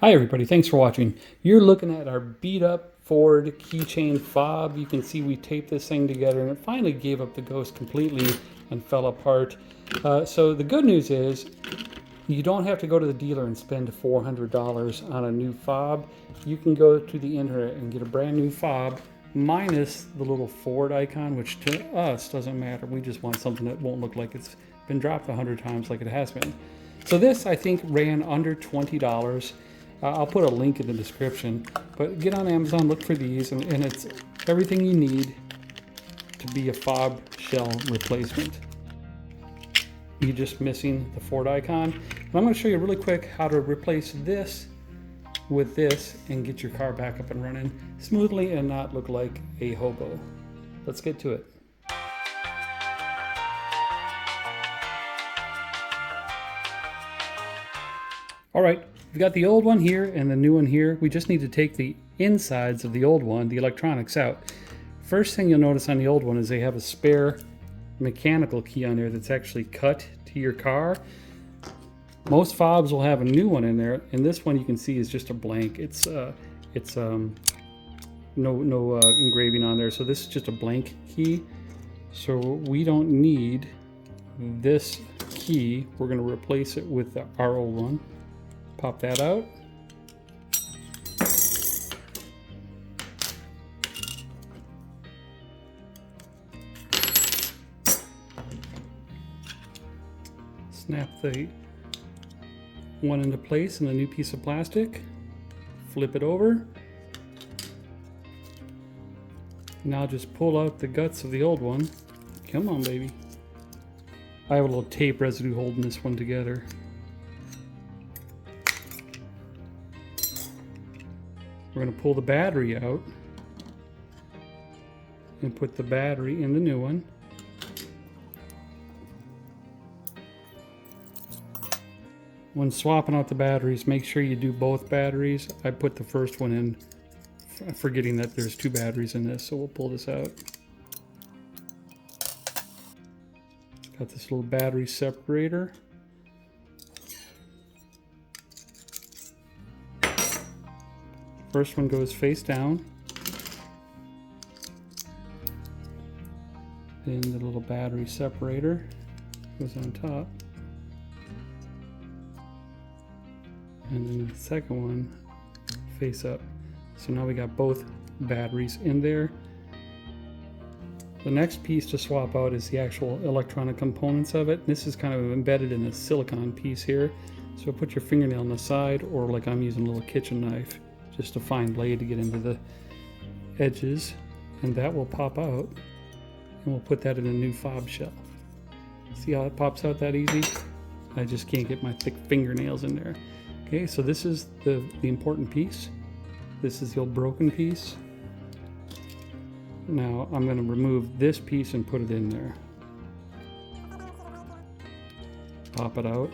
Hi everybody, thanks for watching. You're looking at our beat up Ford keychain fob. You can see we taped this thing together and it finally gave up the ghost completely and fell apart. So the good news is you don't have to go to the dealer and spend $400 on a new fob. You can go to the internet and get a brand new fob minus the little Ford icon, which to us doesn't matter. We just want something that won't look like it's been dropped 100 times like it has been. So this, I think, ran under $20. I'll put a link in the description, but get on Amazon, look for these, and it's everything you need to be a fob shell replacement. You're just missing the Ford icon. And I'm going to show you really quick how to replace this with this and get your car back up and running smoothly and not look like a hobo. Let's get to it. All right, we've got the old one here and the new one here. We just need to take the insides of the old one, the electronics, out. First thing you'll notice on the old one is they have a spare mechanical key on there that's actually cut to your car. Most fobs will have a new one in there, and this one you can see is just a blank. It's no engraving on there, so this is just a blank key. So we don't need this key. We're going to replace it with our old one. Pop that out. Snap the one into place in a new piece of plastic. Flip it over. Now just pull out the guts of the old one. Come on, baby. I have a little tape residue holding this one together. We're going to pull the battery out and put the battery in the new one. When swapping out the batteries, make sure you do both batteries. I put the first one in, forgetting that there's two batteries in this, so we'll pull this out. Got this little battery separator. First one goes face down. Then the little battery separator goes on top. And then the second one face up. So now we got both batteries in there. The next piece to swap out is the actual electronic components of it. This is kind of embedded in a silicone piece here. So put your fingernail on the side, or like I'm using a little kitchen knife, just a fine blade to get into the edges, and that will pop out, and we'll put that in a new fob shell. See how it pops out that easy? I just can't get my thick fingernails in there. Okay, so this is the important piece. This is the old broken piece. Now I'm going to remove this piece and put it in there. Pop it out.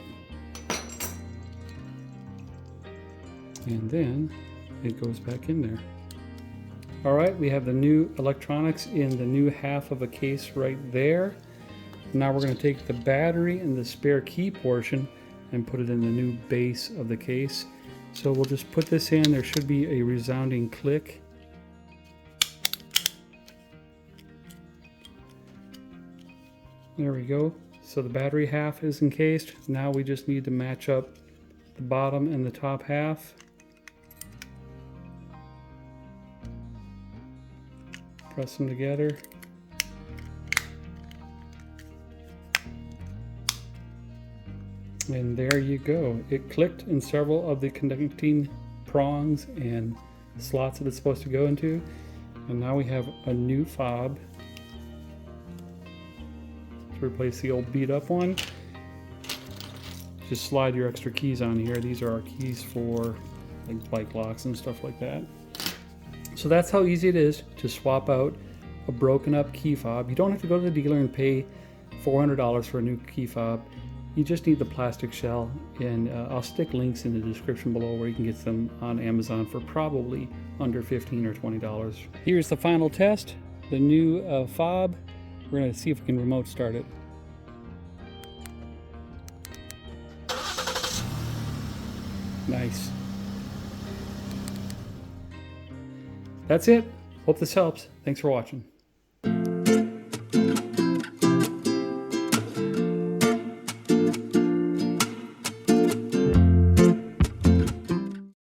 And then it goes back in there. All right, we have the new electronics in the new half of a case right there. Now we're going to take the battery and the spare key portion and put it in the new base of the case. So we'll just put this in. There should be a resounding click. There we go. So the battery half is encased. Now we just need to match up the bottom and the top half. Press them together. And there you go. It clicked in several of the connecting prongs and slots that it's supposed to go into. And now we have a new fob to replace the old beat up one. Just slide your extra keys on here. These are our keys for like bike locks and stuff like that. So that's how easy it is to swap out a broken up key fob. You don't have to go to the dealer and pay $400 for a new key fob. You just need the plastic shell, and I'll stick links in the description below where you can get them on Amazon for probably under $15 or $20. Here's the final test, the new fob. We're going to see if we can remote start it. Nice. That's it. Hope this helps. Thanks for watching.